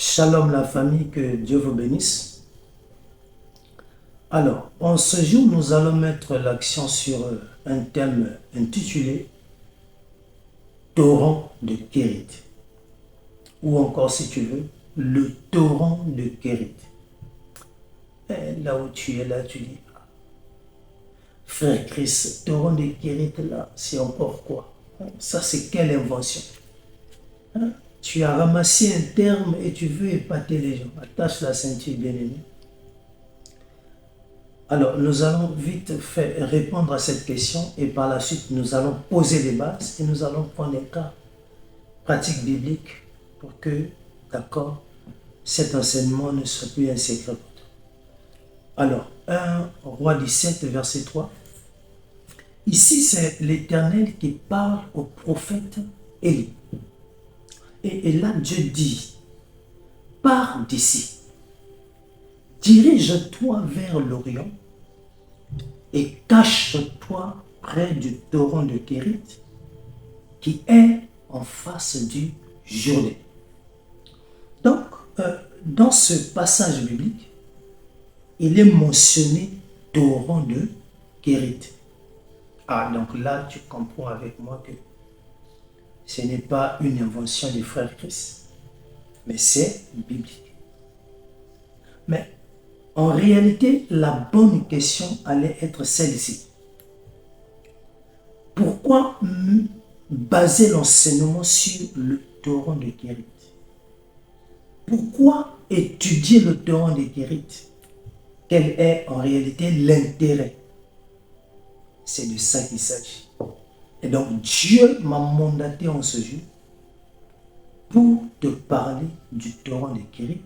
Shalom la famille, que Dieu vous bénisse. Alors, en ce jour, nous allons mettre l'accent sur un thème intitulé Torrent de Kérit. Ou encore, si tu veux, le torrent de Kérit. Et là où tu es là, tu dis, frère Chris, torrent de Kérit là, c'est encore quoi? Ça, c'est quelle invention? Tu as ramassé un terme et tu veux épater les gens. Attache la ceinture, bien-aimé. Alors, nous allons vite faire répondre à cette question et par la suite, nous allons poser les bases et nous allons prendre un cas pratique biblique pour que, d'accord, cet enseignement ne soit plus un secret pour toi. Alors, 1 Roi 17, verset 3. Ici, c'est l'Éternel qui parle au prophète Élie. Et là, Dieu dit, pars d'ici, dirige-toi vers l'Orient et cache-toi près du torrent de Kérit qui est en face du Jourdain. Donc, dans ce passage biblique, il est mentionné torrent de Kérit. Ah, donc là, tu comprends avec moi que ce n'est pas une invention du frère Christ, mais c'est biblique. Mais en réalité, la bonne question allait être celle-ci. Pourquoi baser l'enseignement sur le torrent de Kérit? Pourquoi étudier le torrent de Kérit? Quel est en réalité l'intérêt? C'est de ça qu'il s'agit. Et donc Dieu m'a mandaté en ce jour pour te parler du torrent de Kérit,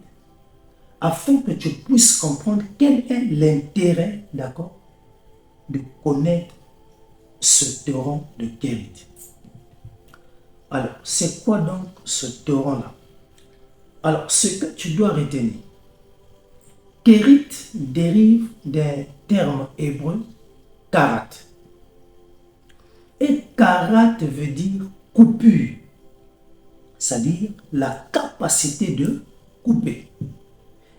afin que tu puisses comprendre quel est l'intérêt, d'accord, de connaître ce torrent de Kérit. Alors, c'est quoi donc ce torrent-là? Alors, ce que tu dois retenir, Kérit dérive d'un terme hébreu, karat. Et karat veut dire coupure, c'est-à-dire la capacité de couper.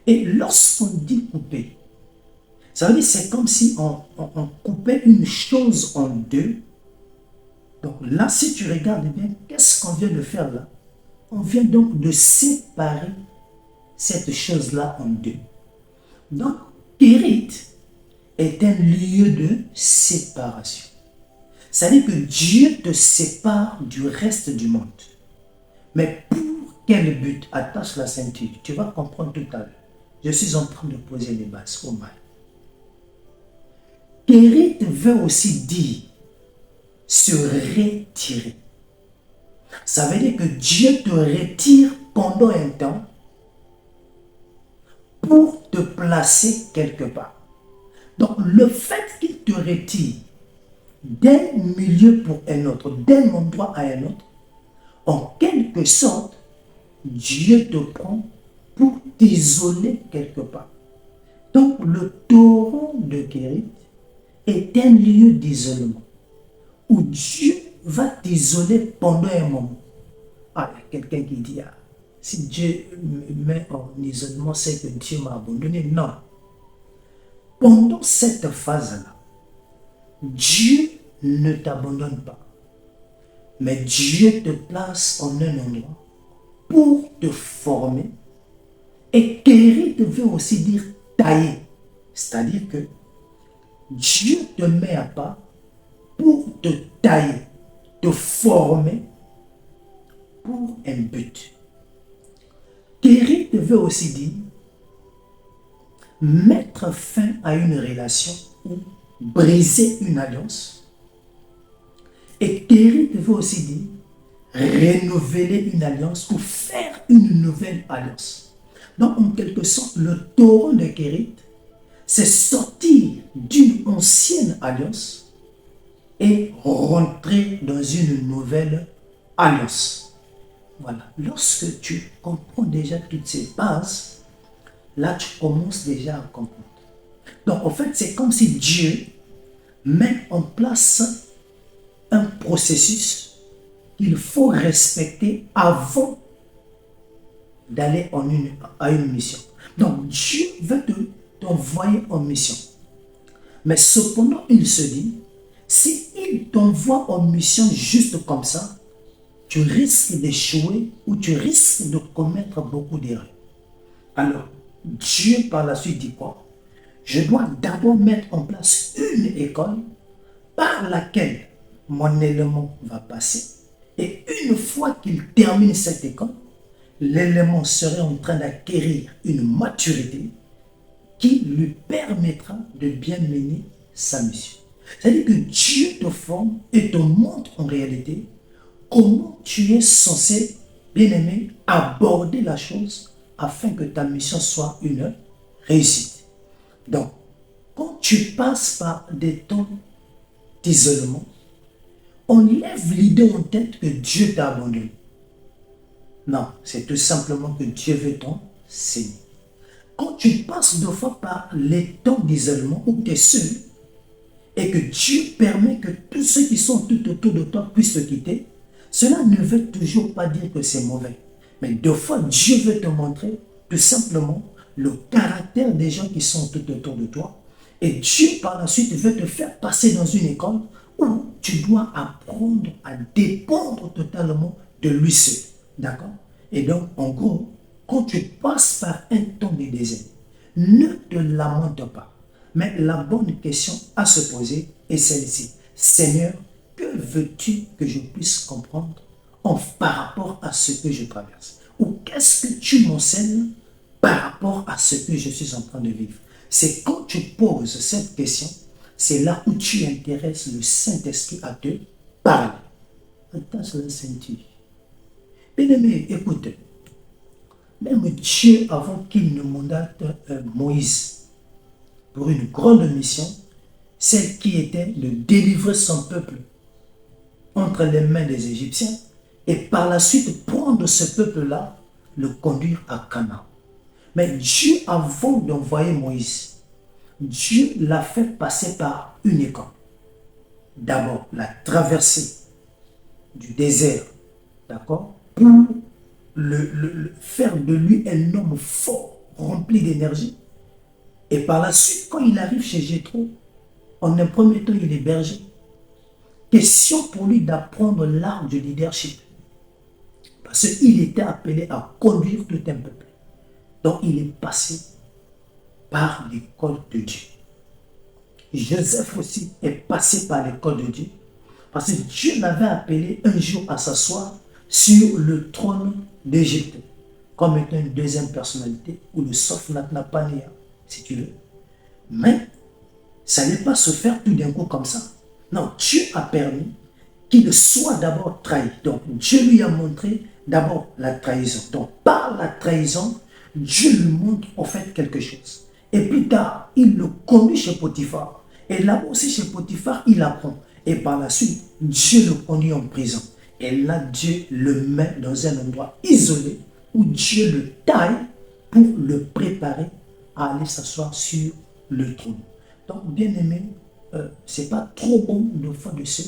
Et lorsqu'on dit couper, ça veut dire c'est comme si on coupait une chose en deux. Donc là, si tu regardes bien, qu'est-ce qu'on vient de faire là? On vient donc de séparer cette chose-là en deux. Donc, Kérit est un lieu de séparation. C'est-à-dire que Dieu te sépare du reste du monde. Mais pour quel but? Attache la ceinture. Tu vas comprendre tout à l'heure. Je suis en train de poser les bases au mal. Kérit veut aussi dire se retirer. Ça veut dire que Dieu te retire pendant un temps pour te placer quelque part. Donc le fait qu'il te retire d'un milieu pour un autre, d'un endroit à un autre, en quelque sorte, Dieu te prend pour t'isoler quelque part. Donc le torrent de Kérit est un lieu d'isolement où Dieu va t'isoler pendant un moment. Ah, il y a quelqu'un qui dit, ah, si Dieu me met en isolement, c'est que Dieu m'a abandonné. Non. Pendant cette phase-là, Dieu ne t'abandonne pas. Mais Dieu te place en un endroit pour te former. Et Kérit veut aussi dire tailler. C'est-à-dire que Dieu te met à part pour te tailler, te former pour un but. Kérit veut aussi dire mettre fin à une relation ou briser une alliance. Et Kérit veut aussi dire renouveler une alliance ou faire une nouvelle alliance. Donc, en quelque sorte, le torrent de Kérit, c'est sortir d'une ancienne alliance et rentrer dans une nouvelle alliance. Voilà. Lorsque tu comprends déjà toutes ces bases, là, tu commences déjà à comprendre. Donc, en fait, c'est comme si Dieu met en place un processus qu'il faut respecter avant d'aller à une mission. Donc Dieu veut t'envoyer en mission. Mais cependant, il se dit, si il t'envoie en mission juste comme ça, tu risques d'échouer ou tu risques de commettre beaucoup d'erreurs. Alors, Dieu par la suite dit quoi? Je dois d'abord mettre en place une école par laquelle mon élément va passer. Et une fois qu'il termine cette école, l'élément serait en train d'acquérir une maturité qui lui permettra de bien mener sa mission. C'est-à-dire que Dieu te forme et te montre en réalité comment tu es censé, bien aimé, aborder la chose afin que ta mission soit une réussite. Donc, quand tu passes par des temps d'isolement, on lève l'idée en tête que Dieu t'a abandonné. Non, c'est tout simplement que Dieu veut t'enseigner. Quand tu passes deux fois par les temps d'isolement où tu es seul et que Dieu permet que tous ceux qui sont tout autour de toi puissent te quitter, cela ne veut toujours pas dire que c'est mauvais. Mais deux fois, Dieu veut te montrer tout simplement le caractère des gens qui sont tout autour de toi. Et Dieu, par la suite, veut te faire passer dans une école où tu dois apprendre à dépendre totalement de lui seul. D'accord? Et donc, en gros, quand tu passes par un temps de désert, ne te lamente pas. Mais la bonne question à se poser est celle-ci. Seigneur, que veux-tu que je puisse comprendre par rapport à ce que je traverse? Ou qu'est-ce que tu m'enseignes par rapport à ce que je suis en train de vivre? C'est quand tu poses cette question, c'est là où tu intéresses le Saint-Esprit à te parler. Attache la ceinture. Bien-aimé, écoute, même Dieu, avant qu'il ne mandate Moïse pour une grande mission, celle qui était de délivrer son peuple entre les mains des Égyptiens et par la suite prendre ce peuple-là, le conduire à Canaan. Mais Dieu, avant d'envoyer Moïse, Dieu l'a fait passer par une école. D'abord, la traversée du désert, d'accord, pour faire de lui un homme fort, rempli d'énergie. Et par la suite, quand il arrive chez Jéthro, en un premier temps, il est berger. Question pour lui d'apprendre l'art du leadership. Parce qu'il était appelé à conduire tout un peuple. Donc, il est passé par l'école de Dieu. Joseph aussi est passé par l'école de Dieu. Parce que Dieu l'avait appelé un jour à s'asseoir sur le trône d'Égypte, comme étant une deuxième personnalité, ou le Sophnat-Napanea, si tu veux. Mais ça n'allait pas se faire tout d'un coup comme ça. Non, Dieu a permis qu'il soit d'abord trahi. Donc, Dieu lui a montré d'abord la trahison. Donc, par la trahison, Dieu lui montre en fait quelque chose. Et plus tard, il le conduit chez Potiphar. Et là aussi, chez Potiphar, il apprend. Et par la suite, Dieu le conduit en prison. Et là, Dieu le met dans un endroit isolé où Dieu le taille pour le préparer à aller s'asseoir sur le trône. Donc, bien aimé, ce n'est pas trop bon de fois de se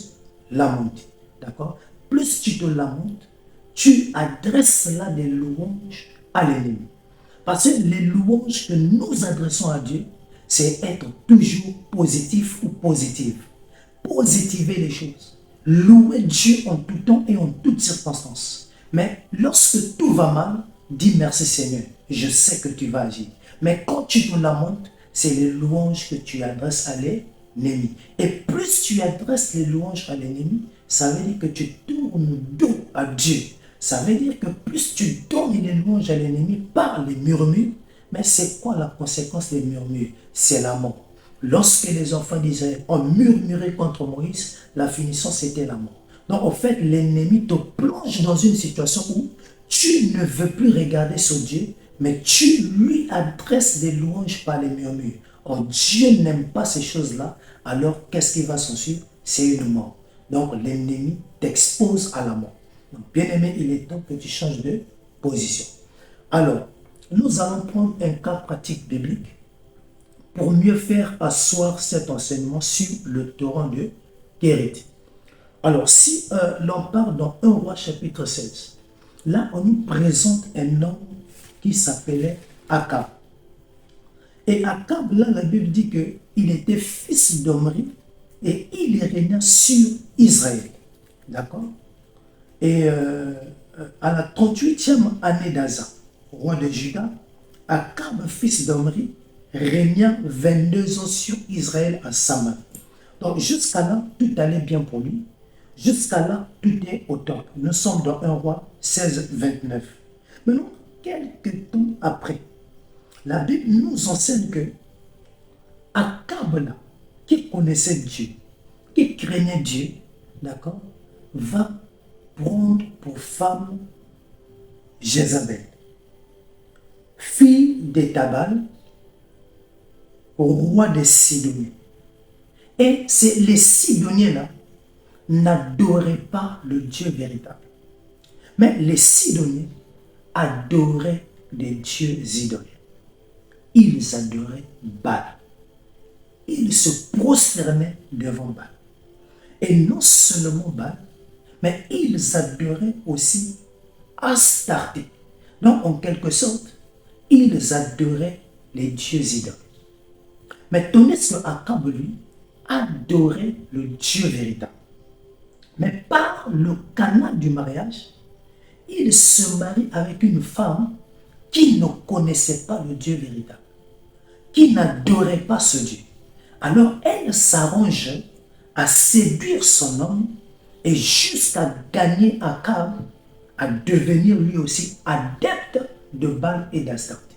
lamenter. D'accord? Plus tu te lamentes, tu adresses là des louanges à l'ennemi. Parce que les louanges que nous adressons à Dieu, c'est être toujours positif ou positive. Positiver les choses. Louer Dieu en tout temps et en toutes circonstances. Mais lorsque tout va mal, dis merci Seigneur. Je sais que tu vas agir. Mais quand tu te lamentes, c'est les louanges que tu adresses à l'ennemi. Et plus tu adresses les louanges à l'ennemi, ça veut dire que tu tournes dos à Dieu. Ça veut dire que plus tu donnes les louanges à l'ennemi par les murmures, mais c'est quoi la conséquence des murmures? C'est la mort. Lorsque les enfants d'Israël ont murmuré contre Moïse, la finition c'était la mort. Donc en fait, l'ennemi te plonge dans une situation où tu ne veux plus regarder sur Dieu, mais tu lui adresses des louanges par les murmures. Or Dieu n'aime pas ces choses-là, alors qu'est-ce qui va s'en suivre? C'est une mort. Donc l'ennemi t'expose à la mort. Donc, bien aimé, il est temps que tu changes de position. Alors, nous allons prendre un cas pratique biblique pour mieux faire asseoir cet enseignement sur le torrent de Guérite. Alors, si l'on part dans 1 Roi chapitre 16, là, on nous présente un homme qui s'appelait Akab. Et Akab, là, la Bible dit qu'il était fils d'Omri et il régna sur Israël. D'accord? Et à la 38e année d'Asa, roi de Juda, Akab, fils d'Omri, régna 22 ans sur Israël à Samarie. Donc jusqu'à là, tout allait bien pour lui. Jusqu'à là, tout est au top. Nous sommes dans 1 roi 16, 29. Maintenant, quelques temps après, la Bible nous enseigne que Akab, là, qui connaissait Dieu, qui craignait Dieu, d'accord, va prendre pour femme Jézabel, fille d'Étabal, roi des Sidoniens. Et c'est les Sidoniens là n'adoraient pas le Dieu véritable. Mais les Sidoniens adoraient des dieux idoles. Ils adoraient Baal. Ils se prosternaient devant Baal. Et non seulement Baal, mais ils adoraient aussi Astarté. Donc, en quelque sorte, ils adoraient les dieux idoles. Mais tandis que Akab, lui, adorait le Dieu véritable. Mais par le canal du mariage, il se marie avec une femme qui ne connaissait pas le Dieu véritable, qui n'adorait pas ce Dieu. Alors elle s'arrange à séduire son homme et jusqu'à gagner Akab à devenir lui aussi adepte de Baal et d'Astarté.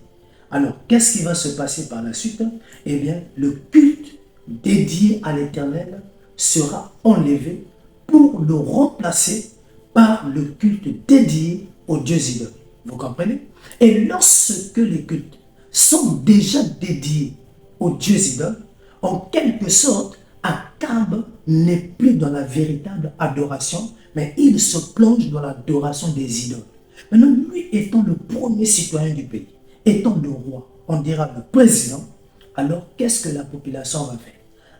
Alors qu'est-ce qui va se passer par la suite? Eh bien, le culte dédié à l'Éternel sera enlevé pour le remplacer par le culte dédié aux dieux idoles. Vous comprenez? Et lorsque les cultes sont déjà dédiés aux dieux idoles, en quelque sorte, Akab n'est plus dans la véritable adoration, mais il se plonge dans l'adoration des idoles. Maintenant, lui étant le premier citoyen du pays, étant le roi, on dira le président, alors qu'est-ce que la population va faire?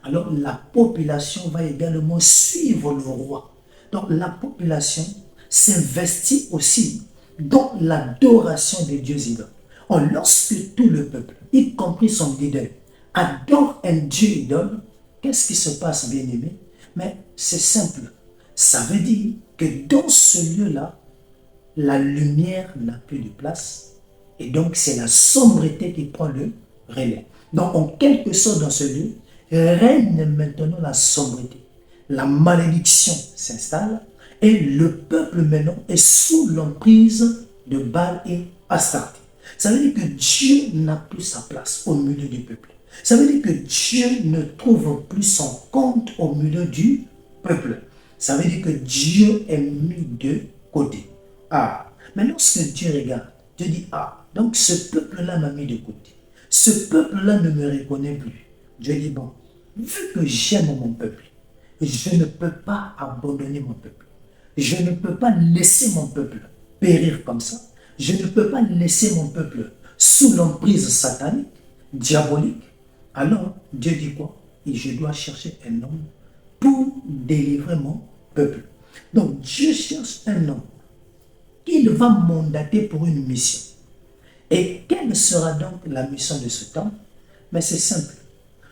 Alors la population va également suivre le roi. Donc la population s'investit aussi dans l'adoration des dieux idoles. Or, lorsque tout le peuple, y compris son leader, adore un dieu idole, qu'est-ce qui se passe, bien-aimé? Mais c'est simple. Ça veut dire que dans ce lieu-là, la lumière n'a plus de place. Et donc, c'est la sombreté qui prend le relais. Donc, en quelque sorte, dans ce lieu, règne maintenant la sombreté. La malédiction s'installe et le peuple maintenant est sous l'emprise de Baal et Astarté. Ça veut dire que Dieu n'a plus sa place au milieu du peuple. Ça veut dire que Dieu ne trouve plus son compte au milieu du peuple. Ça veut dire que Dieu est mis de côté. Ah, mais lorsque Dieu regarde, Dieu dit, ah, donc ce peuple-là m'a mis de côté. Ce peuple-là ne me reconnaît plus. Dieu dit, bon, vu que j'aime mon peuple, je ne peux pas abandonner mon peuple. Je ne peux pas laisser mon peuple périr comme ça. Je ne peux pas laisser mon peuple sous l'emprise satanique, diabolique. Alors, Dieu dit quoi? Et je dois chercher un homme pour délivrer mon peuple. Donc, Dieu cherche un homme qu'il va mandater pour une mission. Et quelle sera donc la mission de ce temps? Mais c'est simple.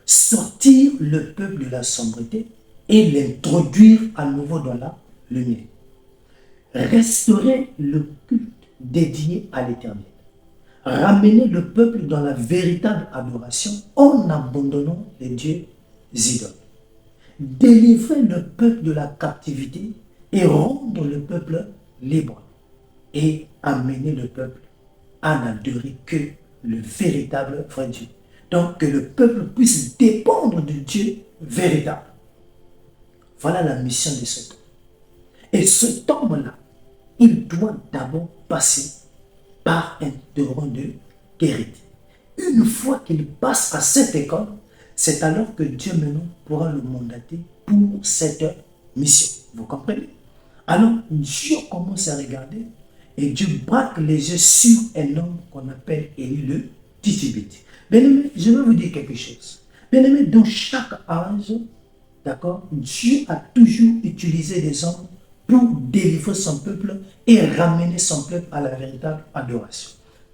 Sortir le peuple de la sombreté et l'introduire à nouveau dans la lumière. Restaurer le culte dédié à l'Éternel. Ramener le peuple dans la véritable adoration en abandonnant les dieux idoles. Délivrer le peuple de la captivité et rendre le peuple libre. Et amener le peuple à n'adorer que le véritable vrai Dieu. Donc que le peuple puisse dépendre de Dieu véritable. Voilà la mission de cet homme. Et cet homme-là, il doit d'abord passer par un torrent de guérite. Une fois qu'il passe à cette école, c'est alors que Dieu maintenant pourra le mandater pour cette mission. Vous comprenez? Alors Dieu commence à regarder et Dieu braque les yeux sur un homme qu'on appelle Élie le Tishbite. Bien-aimé, je vais vous dire quelque chose. Bien-aimé, dans chaque âge, d'accord, Dieu a toujours utilisé des hommes pour délivrer son peuple et ramener son peuple à la véritable adoration.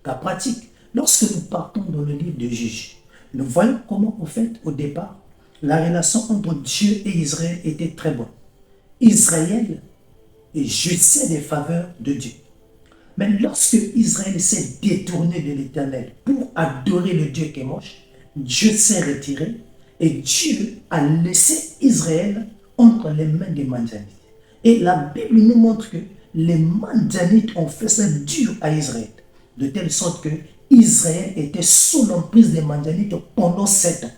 cas pratique. Lorsque nous partons dans le livre de Juges, nous voyons comment, en fait, au départ, la relation entre Dieu et Israël était très bonne. Israël jouissait des faveurs de Dieu. Mais lorsque Israël s'est détourné de l'Éternel pour adorer le Dieu qui est moche, Dieu s'est retiré et Dieu a laissé Israël entre les mains des Madianites. Et la Bible nous montre que les Madianites ont fait ça dur à Israël, de telle sorte que Israël était sous l'emprise des Madianites pendant 7 ans.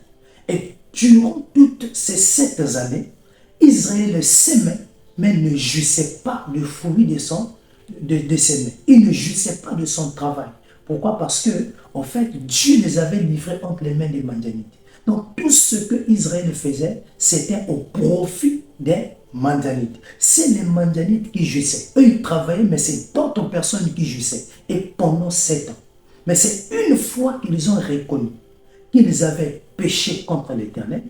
Et durant toutes ces 7 années, Israël s'aimait, mais ne jouissait pas du fruit de ses mains. Il ne jouissait pas de son travail. Pourquoi? Parce que, en fait, Dieu les avait livrés entre les mains des Madianites. Donc, tout ce que Israël faisait, c'était au profit des Madianites. C'est les Madianites qui jouissaient. Eux, ils travaillaient, mais c'est d'autres personnes qui jouissaient. Et pendant 7 ans. Mais c'est une fois qu'ils ont reconnu qu'ils avaient péché contre l'Éternel,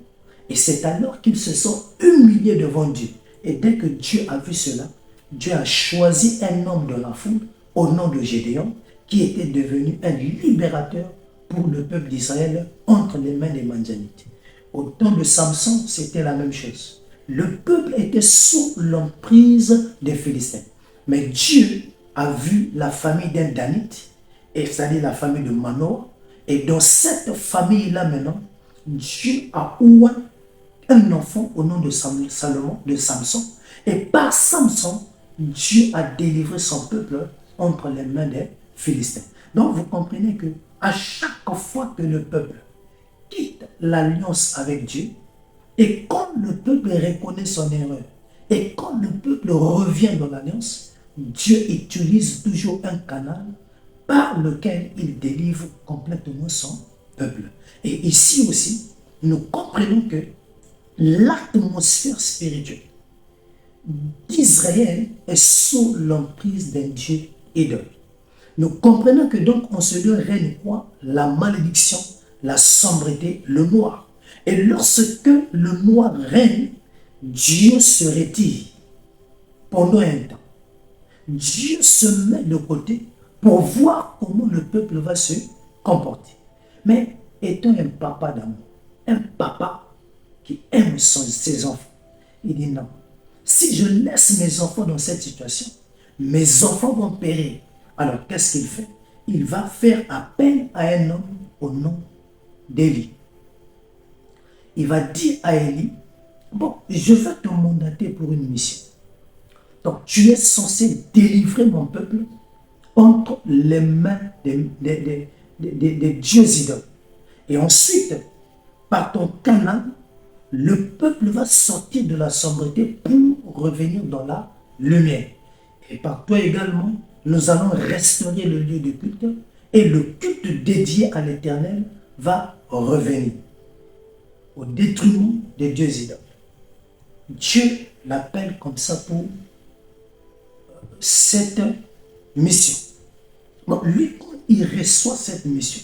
et c'est alors qu'ils se sont humiliés devant Dieu. Et dès que Dieu a vu cela, Dieu a choisi un homme de la foule, au nom de Gédéon, qui était devenu un libérateur pour le peuple d'Israël entre les mains des Madianites. Au temps de Samson, c'était la même chose. Le peuple était sous l'emprise des Philistins. Mais Dieu a vu la famille d'un Danite, c'est-à-dire la famille de Manoah, et dans cette famille-là maintenant, Dieu a oué un enfant au nom de Salomon, de Samson, et par Samson, Dieu a délivré son peuple entre les mains des Philistins. Donc vous comprenez que à chaque fois que le peuple quitte l'alliance avec Dieu, et quand le peuple reconnaît son erreur, et quand le peuple revient dans l'alliance, Dieu utilise toujours un canal par lequel il délivre complètement son peuple. Et ici aussi, nous comprenons que l'atmosphère spirituelle d'Israël est sous l'emprise d'un Dieu idole. Nous comprenons que donc en ce lieu règne quoi? La malédiction, la sombreté, le noir. Et lorsque le noir règne, Dieu se retire pendant un temps. Dieu se met de côté pour voir comment le peuple va se comporter. Mais étant un papa d'amour, un papa qui aime ses enfants, il dit non. Si je laisse mes enfants dans cette situation, mes enfants vont périr. Alors qu'est-ce qu'il fait? Il va faire appel à un homme au nom d'Élie. Il va dire à Élie, bon, je vais te mandater pour une mission. Donc tu es censé délivrer mon peuple entre les mains des dieux idoles. Et ensuite, par ton canal, le peuple va sortir de la sombreté pour revenir dans la lumière. Et par toi également, nous allons restaurer le lieu de culte et le culte dédié à l'Éternel va revenir au détriment des dieux idoles. Dieu l'appelle comme ça pour cette mission. Donc lui, quand il reçoit cette mission,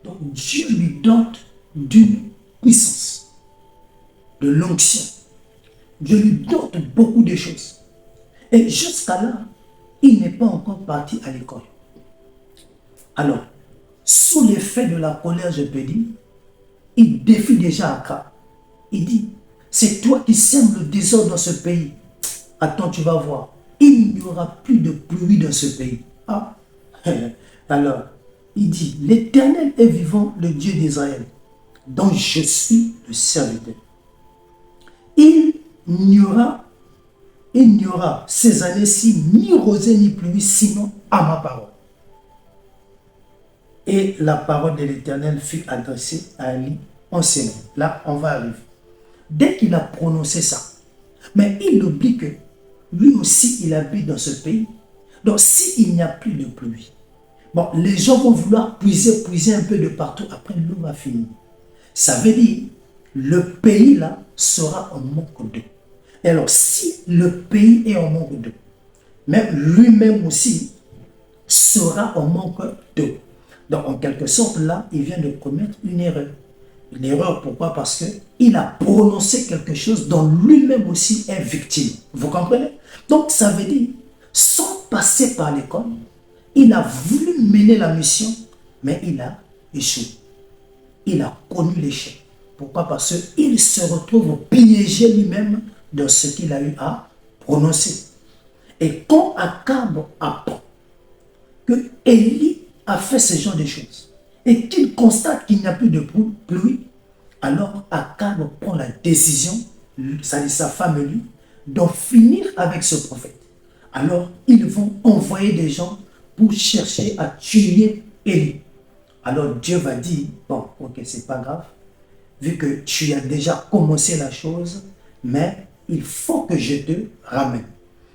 donc Dieu lui dote d'une puissance, de l'onction. Dieu lui dote beaucoup de choses. Et jusqu'à là, il n'est pas encore parti à l'école. Alors, sous l'effet de la colère, je peux dire, il défie déjà Akab. Il dit, c'est toi qui sèmes le désordre dans ce pays. Attends, tu vas voir. Il n'y aura plus de pluie dans ce pays. Ah. Alors, il dit, l'Éternel est vivant, le Dieu d'Israël, dont je suis le serviteur. Il n'y aura ces années-ci ni rosée ni pluie, sinon à ma parole. Et la parole de l'Éternel fut adressée à Élie en ces mots. Là, on va arriver. Dès qu'il a prononcé ça, mais il oublie que lui aussi, il habite dans ce pays. Donc, s'il n'y a plus de pluie, bon, les gens vont vouloir puiser un peu de partout. Après, l'eau va finir. Ça veut dire, le pays là sera en manque d'eau. Et alors, si le pays est en manque d'eau, même lui-même aussi sera en manque d'eau. Donc, en quelque sorte, là, il vient de commettre une erreur. Une erreur, pourquoi? Parce qu'il a prononcé quelque chose dont lui-même aussi est victime. Vous comprenez? Donc, ça veut dire, sans passer par l'école, Il a voulu mener la mission, mais il a échoué. Il a connu l'échec. Pourquoi? Parce qu'il se retrouve piégé lui-même dans ce qu'il a eu à prononcer. Et quand Akab apprend que Élie a fait ce genre de choses et qu'il constate qu'il n'y a plus de pluie, alors Akab prend la décision, c'est-à-dire sa femme et lui, d'en finir avec ce prophète. Alors ils vont envoyer des gens pour chercher à tuer Élie. Alors Dieu va dire, bon, ok, c'est pas grave, vu que tu as déjà commencé la chose, mais il faut que je te ramène.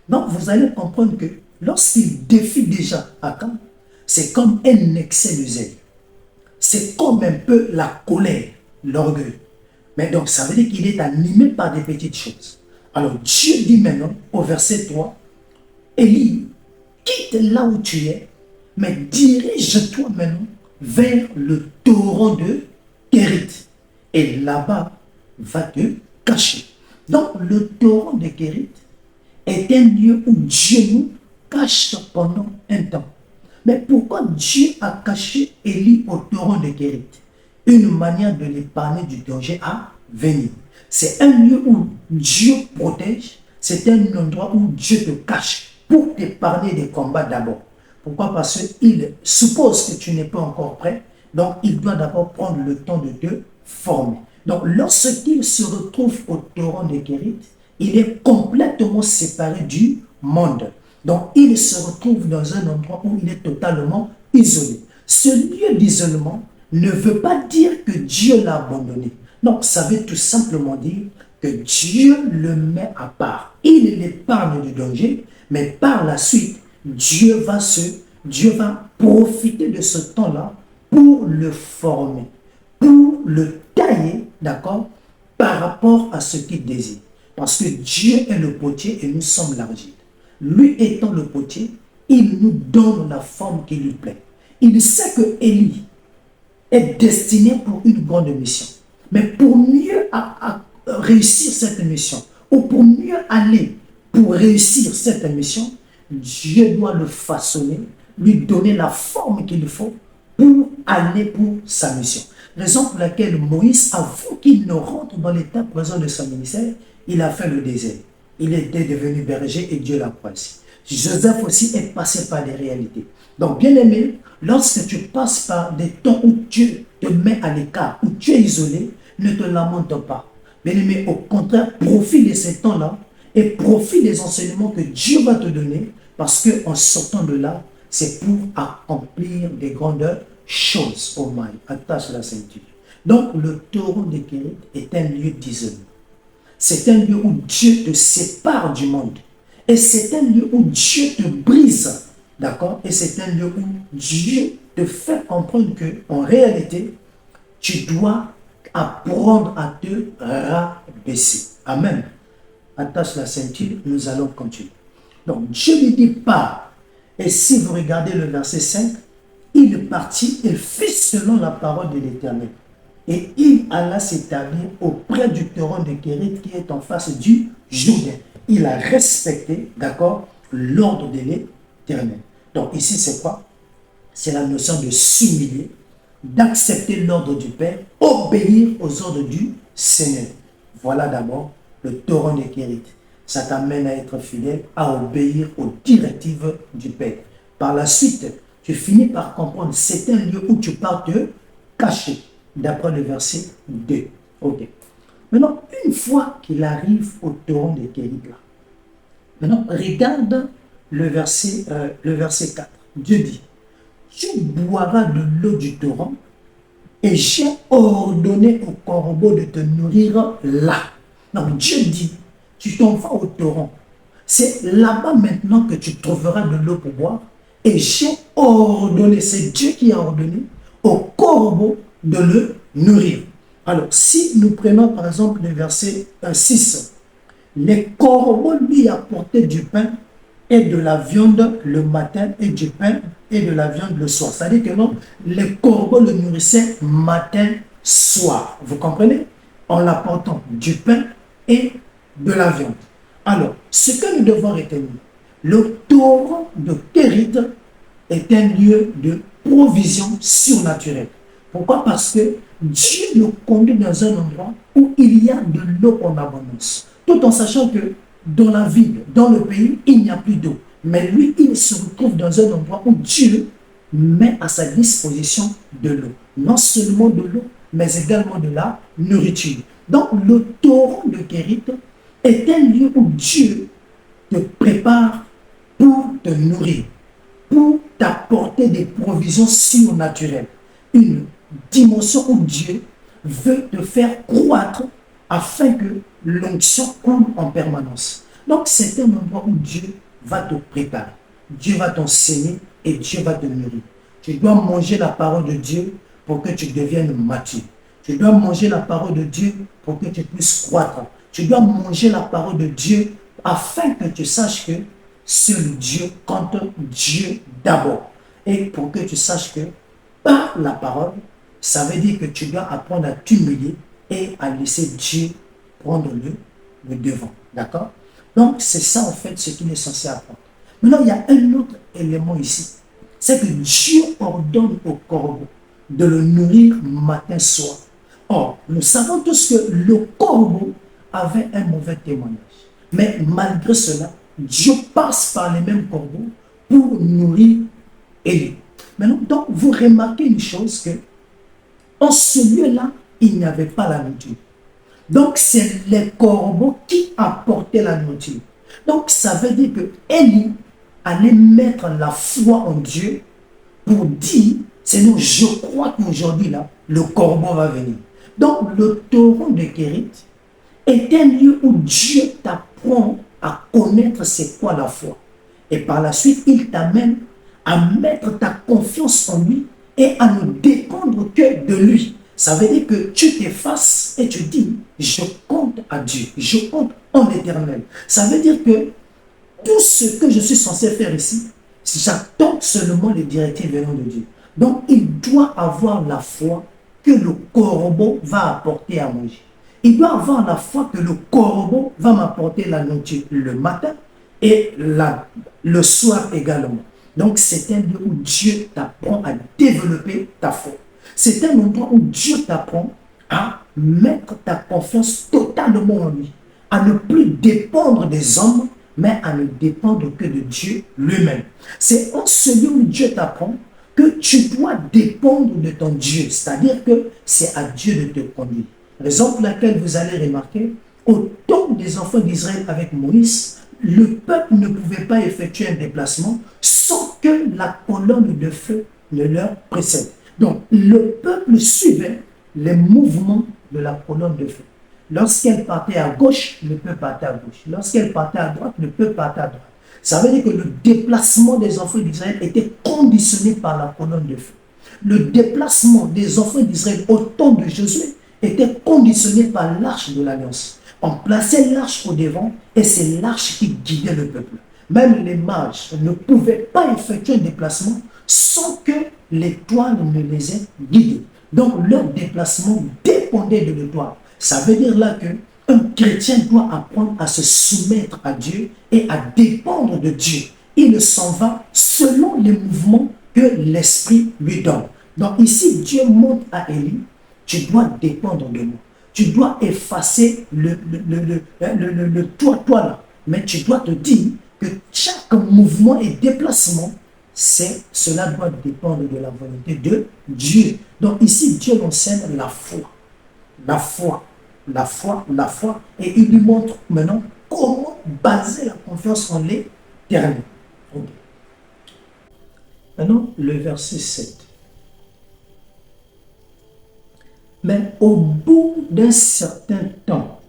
Donc vous allez comprendre que lorsqu'il défie déjà Akab, c'est comme un excès de zèle. C'est comme un peu la colère, l'orgueil. Mais donc ça veut dire qu'il est animé par des petites choses. Alors Dieu dit maintenant au verset 3, Élie, quitte là où tu es, mais dirige-toi maintenant vers le torrent de Kérit. Et là-bas, va te cacher. Donc, le torrent de Kérit est un lieu où Dieu nous cache pendant un temps. Mais pourquoi Dieu a caché Élie au torrent de Kérit? Une manière de l'épargner du danger à venir. C'est un lieu où Dieu protège, c'est un endroit où Dieu te cache pour t'épargner des combats d'abord. Pourquoi? Parce qu'il suppose que tu n'es pas encore prêt, donc il doit d'abord prendre le temps de te former. Donc lorsqu'il se retrouve au torrent de Kérit, il est complètement séparé du monde. Donc il se retrouve dans un endroit où il est totalement isolé. Ce lieu d'isolement ne veut pas dire que Dieu l'a abandonné. Non, ça veut tout simplement dire que Dieu le met à part. Il l'épargne du danger, mais par la suite, Dieu va profiter de ce temps-là pour le former, pour le tailler, d'accord, par rapport à ce qu'il désire. Parce que Dieu est le potier et nous sommes l'argile. Lui étant le potier, il nous donne la forme qui lui plaît. Il sait que Élie est destiné pour une grande mission. Mais pour mieux réussir cette mission, ou pour mieux aller pour réussir cette mission, Dieu doit le façonner, lui donner la forme qu'il faut pour aller pour sa mission. Raison pour laquelle Moïse, avant qu'il ne rentre dans l'état présent de son ministère, il a fait le désert. Il était devenu berger et Dieu l'a choisi. Joseph aussi est passé par des réalités. Donc, bien aimé, lorsque tu passes par des temps où Dieu te met à l'écart, où tu es isolé, ne te lamente pas. Bien aimé, au contraire, profite de ces temps-là et profite des enseignements que Dieu va te donner parce qu'en sortant de là, c'est pour accomplir des grandes choses. Oh my, attache la ceinture. Donc, le torrent de Kérit est un lieu d'isolement. C'est un lieu où Dieu te sépare du monde. Et c'est un lieu où Dieu te brise. D'accord? Et c'est un lieu où Dieu te fait comprendre qu'en réalité, tu dois apprendre à te rabaisser. Amen. Attache la ceinture, nous allons continuer. Donc, Dieu lui dit pas. Et si vous regardez le verset 5, il partit et fit selon la parole de l'Éternel. Et il alla s'établir auprès du torrent de Kérit qui est en face du Jourdain. Il a respecté, d'accord, l'ordre de l'Éternel. Donc ici, c'est quoi? C'est la notion de s'humilier, d'accepter l'ordre du Père, obéir aux ordres du Seigneur. Voilà d'abord le torrent de Kérit. Ça t'amène à être fidèle, à obéir aux directives du Père. Par la suite, tu finis par comprendre, c'est un lieu où tu pars te cacher, d'après le verset 2. Ok. Maintenant, une fois qu'il arrive au torrent de Kérit, là, maintenant, regarde le verset 4. Dieu dit, tu boiras de l'eau du torrent et j'ai ordonné au corbeau de te nourrir là. Donc Dieu dit, tu t'en vas au torrent. C'est là-bas maintenant que tu trouveras de l'eau pour boire. Et j'ai ordonné, c'est Dieu qui a ordonné au corbeau de le nourrir. Alors, si nous prenons par exemple le verset 6, les corbeaux lui apportaient du pain et de la viande le matin et du pain et de la viande le soir. C'est-à-dire que non, les corbeaux le nourrissaient matin, soir. Vous comprenez? En l'apportant du pain et de la viande. Alors, ce que nous devons retenir, le torrent de Kérit est un lieu de provision surnaturelle. Pourquoi? Parce que Dieu le conduit dans un endroit où il y a de l'eau en abondance. Tout en sachant que dans la ville, dans le pays, il n'y a plus d'eau. Mais lui, il se retrouve dans un endroit où Dieu met à sa disposition de l'eau. Non seulement de l'eau, mais également de la nourriture. Donc, le torrent de Kérit est un lieu où Dieu te prépare pour te nourrir, pour t'apporter des provisions surnaturelles. Une dimension où Dieu veut te faire croître afin que l'onction coule en permanence. Donc, c'est un endroit où Dieu va te préparer. Dieu va t'enseigner et Dieu va te nourrir. Tu dois manger la parole de Dieu pour que tu deviennes mature. Tu dois manger la parole de Dieu pour que tu puisses croître. Tu dois manger la parole de Dieu afin que tu saches que seul Dieu compte Dieu d'abord. Et pour que tu saches que par la parole, ça veut dire que tu dois apprendre à t'humilier et à laisser Dieu prendre le devant. D'accord? Donc, c'est ça en fait ce qu'il est censé apprendre. Maintenant, il y a un autre élément ici. C'est que Dieu ordonne au corbeau de le nourrir matin, soir. Or, nous savons tous que le corbeau avait un mauvais témoignage. Mais malgré cela, Dieu passe par les mêmes corbeaux pour nourrir Élie. Maintenant, donc, vous remarquez une chose que en ce lieu-là, il n'y avait pas la nourriture. Donc, c'est les corbeaux qui apportaient la nourriture. Donc, ça veut dire que Élie allait mettre la foi en Dieu pour dire, Seigneur, je crois qu'aujourd'hui, là, le corbeau va venir. Donc, le torrent de Kérit est un lieu où Dieu t'apprend à connaître c'est quoi la foi. Et par la suite, il t'amène à mettre ta confiance en lui et à ne dépendre que de lui. Ça veut dire que tu t'effaces et tu dis, je compte à Dieu, je compte en l'Éternel. Ça veut dire que tout ce que je suis censé faire ici, j'attends seulement les directives venant de Dieu. Donc, il doit avoir la foi que le corbeau va apporter à manger. Il doit avoir la foi que le corbeau va m'apporter la nourriture le matin et le soir également. Donc, c'est un lieu où Dieu t'apprend à développer ta foi. C'est un endroit où Dieu t'apprend à mettre ta confiance totalement en lui, à ne plus dépendre des hommes, mais à ne dépendre que de Dieu lui-même. C'est en ce lieu où Dieu t'apprend que tu dois dépendre de ton Dieu, c'est-à-dire que c'est à Dieu de te conduire. Raison pour laquelle vous allez remarquer, au temps des enfants d'Israël avec Moïse, le peuple ne pouvait pas effectuer un déplacement sans que la colonne de feu ne leur précède. Donc, le peuple suivait les mouvements de la colonne de feu. Lorsqu'elle partait à gauche, le peuple partait à gauche. Lorsqu'elle partait à droite, le peuple partait à droite. Ça veut dire que le déplacement des enfants d'Israël était conditionné par la colonne de feu. Le déplacement des enfants d'Israël au temps de Josué était conditionné par l'arche de l'alliance. On plaçait l'arche au devant et c'est l'arche qui guidait le peuple. Même les mages ne pouvaient pas effectuer un déplacement sans que l'étoile ne les ait guidés. Donc leur déplacement dépendait de l'étoile. Ça veut dire là qu'un chrétien doit apprendre à se soumettre à Dieu et à dépendre de Dieu. Il s'en va selon les mouvements que l'Esprit lui donne. Donc ici, Dieu montre à Élie, tu dois dépendre de moi. Tu dois effacer le toi là. Mais tu dois te dire que chaque mouvement et déplacement, cela doit dépendre de la volonté de Dieu. Donc ici, Dieu enseigne la foi. La foi, la foi, la foi. Et il lui montre maintenant comment baser la confiance en l'Éternel. Okay. Maintenant, le verset 7. Mais au bout d'un certain temps,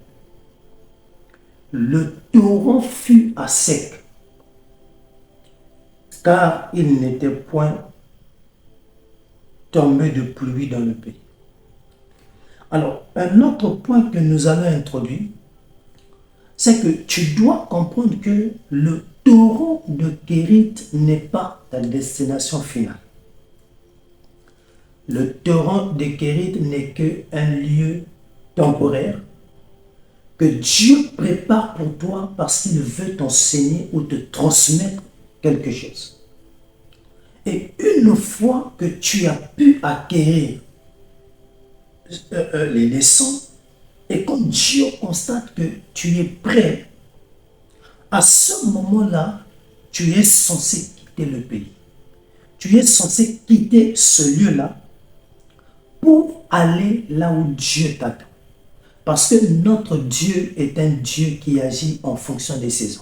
le torrent fut à sec, car il n'était point tombé de pluie dans le pays. Alors, un autre point que nous allons introduire, c'est que tu dois comprendre que le torrent de Kérit n'est pas ta destination finale. Le torrent de Kérit n'est qu'un lieu temporaire que Dieu prépare pour toi parce qu'il veut t'enseigner ou te transmettre quelque chose. Et une fois que tu as pu acquérir les leçons, et quand Dieu constate que tu es prêt, à ce moment-là, tu es censé quitter le pays. Tu es censé quitter ce lieu-là pour aller là où Dieu t'attend. Parce que notre Dieu est un Dieu qui agit en fonction des saisons.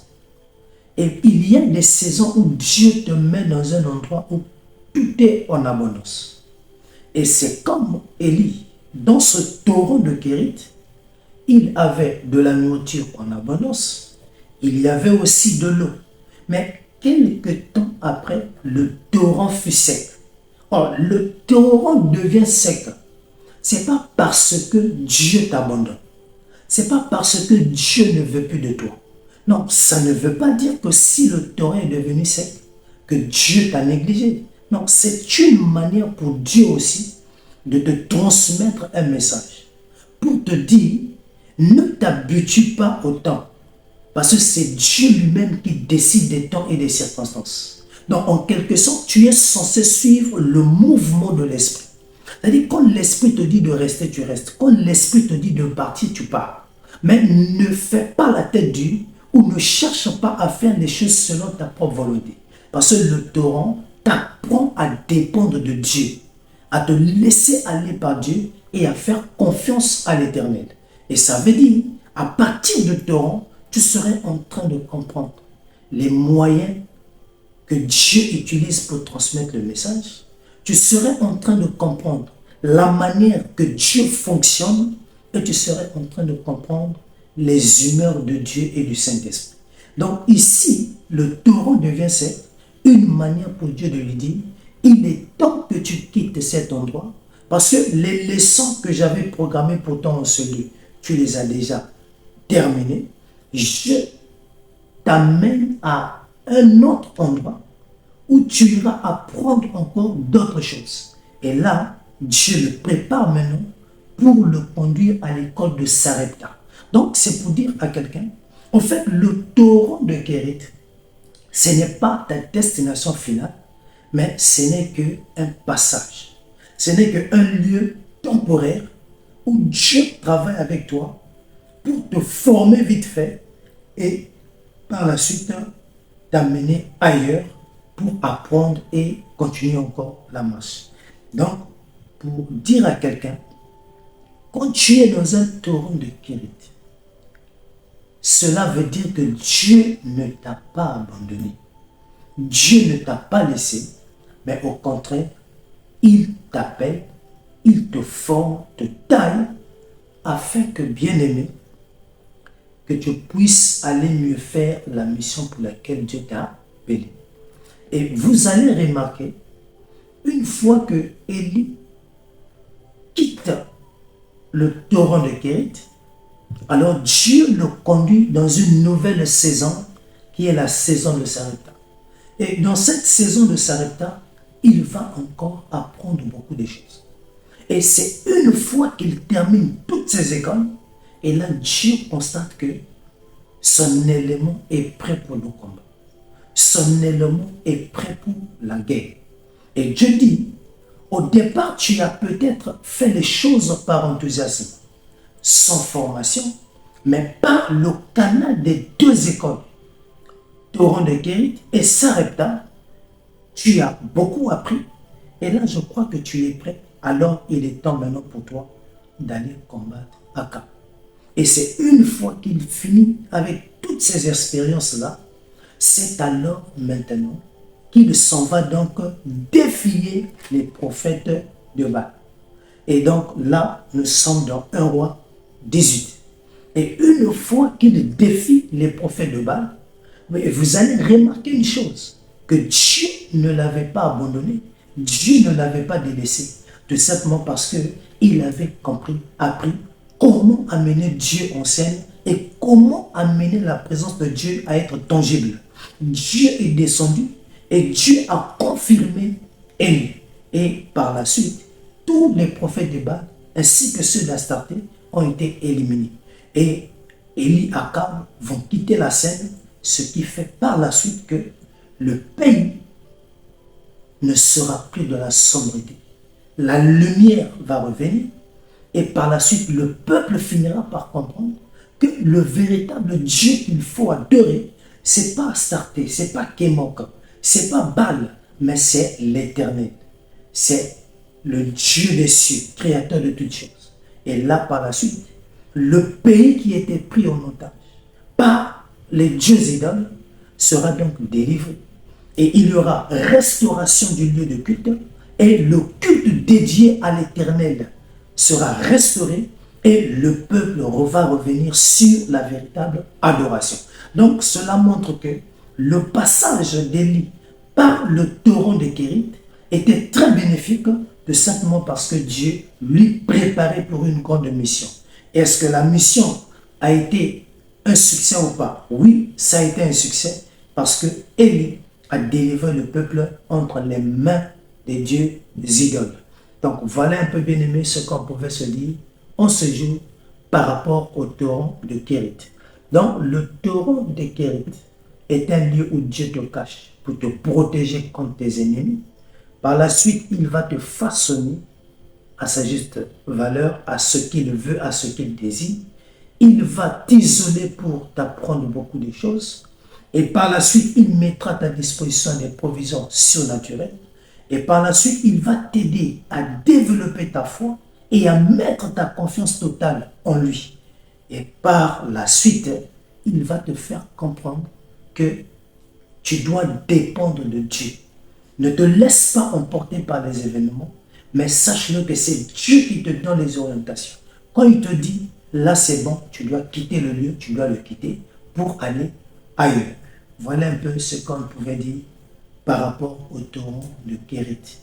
Et il y a des saisons où Dieu te met dans un endroit où tout est en abondance. Et c'est comme Élie, dans ce torrent de Kérit, il avait de la nourriture en abondance, il y avait aussi de l'eau. Mais quelque temps après, le torrent fut sec. Or, le torrent devient sec. C'est pas parce que Dieu t'abandonne. C'est pas parce que Dieu ne veut plus de toi. Non, ça ne veut pas dire que si le torrent est devenu sec, que Dieu t'a négligé. Non, c'est une manière pour Dieu aussi de te transmettre un message. Pour te dire, ne t'habitue pas au temps. Parce que c'est Dieu lui-même qui décide des temps et des circonstances. Donc, en quelque sorte, tu es censé suivre le mouvement de l'esprit. C'est-à-dire, quand l'esprit te dit de rester, tu restes. Quand l'esprit te dit de partir, tu pars. Mais ne fais pas la tête dure ou ne cherche pas à faire les choses selon ta propre volonté. Parce que le torrent t'apprend à dépendre de Dieu, à te laisser aller par Dieu et à faire confiance à l'Éternel. Et ça veut dire, à partir de torrent, tu serais en train de comprendre les moyens que Dieu utilise pour transmettre le message. Tu serais en train de comprendre la manière que Dieu fonctionne et tu serais en train de comprendre les humeurs de Dieu et du Saint-Esprit. Donc ici, le torrent devient une manière pour Dieu de lui dire, il est temps que tu quittes cet endroit parce que les leçons que j'avais programmées pour toi en ce lieu, tu les as déjà terminées. Je t'amène à un autre endroit où tu iras apprendre encore d'autres choses. Et là, Dieu le prépare maintenant pour le conduire à l'école de Sarepta. Donc, c'est pour dire à quelqu'un, en fait, le torrent de Kérit, ce n'est pas ta destination finale, mais ce n'est qu'un passage. Ce n'est qu'un lieu temporaire où Dieu travaille avec toi pour te former vite fait et par la suite t'amener ailleurs pour apprendre et continuer encore la marche. Donc, pour dire à quelqu'un, quand tu es dans un torrent de Kérit, cela veut dire que Dieu ne t'a pas abandonné. Dieu ne t'a pas laissé, mais au contraire, il t'appelle, il te forme, te taille, afin que, bien-aimé, que tu puisses aller mieux faire la mission pour laquelle Dieu t'a appelé. Et vous allez remarquer, une fois que Élie quitte le torrent de Kérit, alors Dieu le conduit dans une nouvelle saison qui est la saison de Sarepta. Et dans cette saison de Sarepta, il va encore apprendre beaucoup de choses. Et c'est une fois qu'il termine toutes ses écoles, et là Dieu constate que son élément est prêt pour le combat. Son élément est prêt pour la guerre. Et Dieu dit, au départ, tu as peut-être fait les choses par enthousiasme, sans formation, mais par le canal des deux écoles, torrent de Kérit et Sarepta, tu as beaucoup appris. Et là, je crois que tu es prêt. Alors, il est temps maintenant pour toi d'aller combattre Akab. Et c'est une fois qu'il finit avec toutes ces expériences-là, c'est alors maintenant qu'il s'en va donc défier les prophètes de Baal. Et donc là, nous sommes dans 1 Roi 18. Et une fois qu'il défie les prophètes de Baal, vous allez remarquer une chose, que Dieu ne l'avait pas abandonné, Dieu ne l'avait pas délaissé, tout simplement parce qu'il avait compris, appris comment amener Dieu en scène et comment amener la présence de Dieu à être tangible. Dieu est descendu et Dieu a confirmé Élie. Et par la suite, tous les prophètes de Baal ainsi que ceux d'Astarté ont été éliminés. Et Élie et Akab vont quitter la scène, ce qui fait par la suite que le pays ne sera plus de la sombreté. La lumière va revenir et par la suite, le peuple finira par comprendre que le véritable Dieu qu'il faut adorer, c'est pas Astarté, c'est pas Kémok, c'est pas Baal, mais c'est l'Éternel. C'est le Dieu des cieux, créateur de toutes choses. Et là, par la suite, le pays qui était pris en otage par les dieux idoles sera donc délivré. Et il y aura restauration du lieu de culte et le culte dédié à l'Éternel sera restauré et le peuple va revenir sur la véritable adoration. Donc cela montre que le passage d'Élie par le torrent de Kérit était très bénéfique, tout simplement parce que Dieu lui préparait pour une grande mission. Est-ce que la mission a été un succès ou pas? Oui, ça a été un succès parce que Élie a délivré le peuple entre les mains des dieux des idoles. Donc voilà un peu, bien aimé, ce qu'on pouvait se dire en ce jour par rapport au torrent de Kérit. Donc le torrent de Kérit est un lieu où Dieu te cache pour te protéger contre tes ennemis. Par la suite, il va te façonner à sa juste valeur, à ce qu'il veut, à ce qu'il désire. Il va t'isoler pour t'apprendre beaucoup de choses. Et par la suite, il mettra à ta disposition des provisions surnaturelles. Et par la suite, il va t'aider à développer ta foi et à mettre ta confiance totale en lui. Et par la suite, il va te faire comprendre que tu dois dépendre de Dieu. Ne te laisse pas emporter par les événements, mais sache-le que c'est Dieu qui te donne les orientations. Quand il te dit, là c'est bon, tu dois quitter le lieu, tu dois le quitter pour aller ailleurs. Voilà un peu ce qu'on pouvait dire par rapport au torrent de Kérit.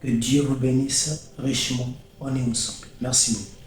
Que Dieu vous bénisse richement. On est ensemble. Merci beaucoup.